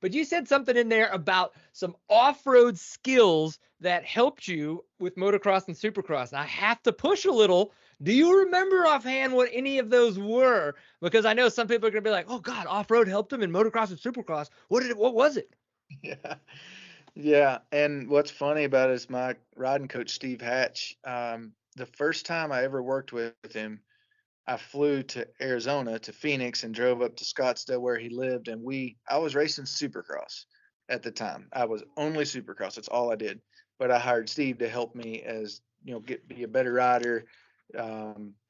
But you said something in there about some off-road skills that helped you with motocross and supercross. I have to push a little. Do you remember offhand what any of those were? Because I know some people are going to be like, "Oh God, off-road helped them in motocross and supercross." What was it? Yeah. Yeah. And what's funny about it is my riding coach, Steve Hatch, the first time I ever worked with him, I flew to Arizona to Phoenix and drove up to Scottsdale where he lived. And I was racing supercross at the time. I was only supercross. That's all I did. But I hired Steve to help me as, be a better rider,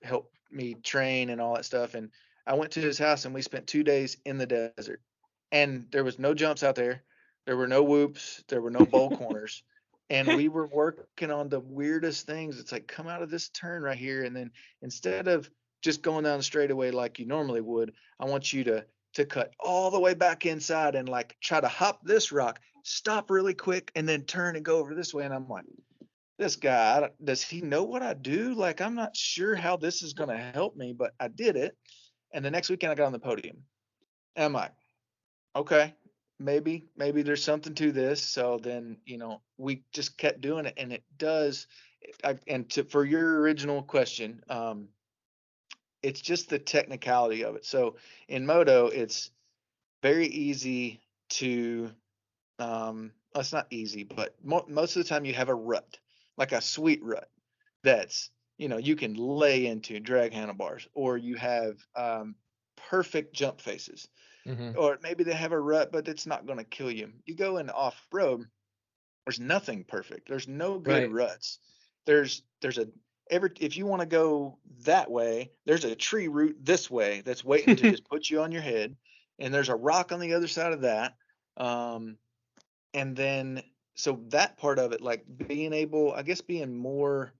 help me train and all that stuff. And I went to his house and we spent 2 days in the desert. And there was no jumps out there. There were no whoops. There were no bowl corners. And we were working on the weirdest things. It's like, come out of this turn right here. And then instead of just going down the straightaway like you normally would, I want you to cut all the way back inside and like try to hop this rock, stop really quick, and then turn and go over this way. And I'm like, this guy, does he know what I do? Like, I'm not sure how this is going to help me, but I did it. And the next weekend I got on the podium. And I'm like, okay, maybe there's something to this. So then, we just kept doing it, and it does. For your original question, it's just the technicality of it. So in moto, it's very easy to, it's not easy, but most of the time you have a rut, like a sweet rut that's, you can lay into drag handlebars, or you have perfect jump faces, Mm-hmm. or maybe they have a rut, but it's not going to kill you. You go in off road, there's nothing perfect. There's no good Right. ruts. There's a if you want to go that way, there's a tree root this way that's waiting to just put you on your head, and there's a rock on the other side of that. Um, and then so that part of it, like being able, I guess, being more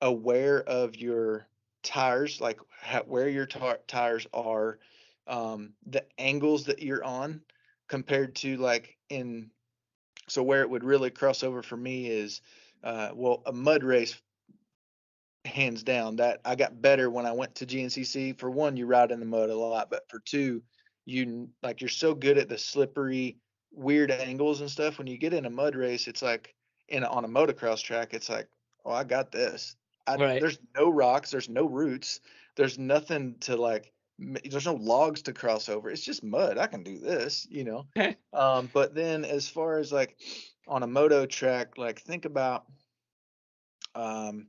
aware of your tires, like where your tires are, the angles that you're on compared to like in so where it would really cross over for me is, a mud race, hands down. That I got better when I went to GNCC. For one, you ride in the mud a lot, but for two, you're so good at the slippery, weird angles and stuff. When you get in a mud race, it's like on a motocross track, it's like, oh, I got this. Right. There's no rocks, there's no roots, there's nothing to like. There's no logs to cross over. It's just mud. I can do this. But then as far as like on a moto track, like think about, um,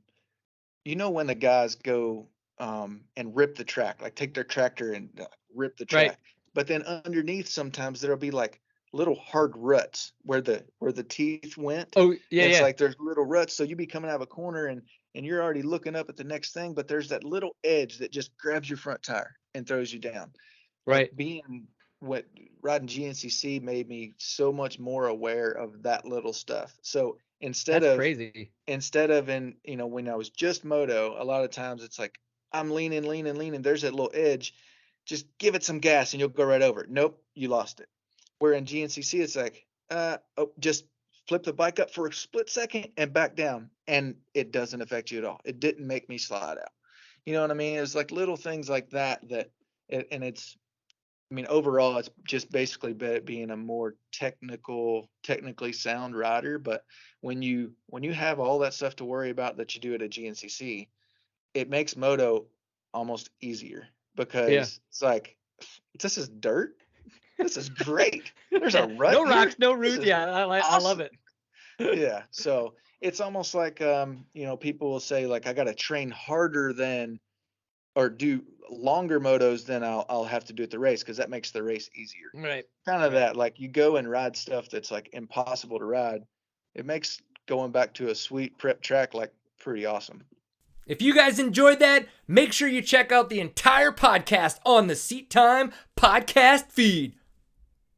when the guys go and rip the track, like take their tractor and rip the Right. track, but then underneath sometimes there'll be like little hard ruts where the teeth went. Oh yeah, It's yeah. like there's little ruts, so you be coming out of a corner and you're already looking up at the next thing, but there's that little edge that just grabs your front tire and throws you down. Like Right. what riding GNCC made me so much more aware of that little stuff. So instead That's of crazy. instead of in when I was just moto, a lot of times it's like I'm leaning, leaning, leaning. There's that little edge. Just give it some gas and you'll go right over it. Nope, you lost it. Where in GNCC it's like, just flip the bike up for a split second and back down, and it doesn't affect you at all. It didn't make me slide out. You know what I mean? It's like little things like that and it's. I mean, overall, it's just basically being a more technically sound rider. But when you have all that stuff to worry about that you do at a GNCC, it makes moto almost easier Yeah. because it's like, this is dirt. This is great. There's a rut No here. rocks, no This roots. is Yeah, I love awesome. it. Yeah. So it's almost like, people will say like, I got to train harder than or do longer motos than I'll have to do at the race because that makes the race easier. Right. Kind of Right. that, like you go and ride stuff that's like impossible to ride. It makes going back to a sweet prep track like pretty awesome. If you guys enjoyed that, make sure you check out the entire podcast on the Seat Time podcast feed.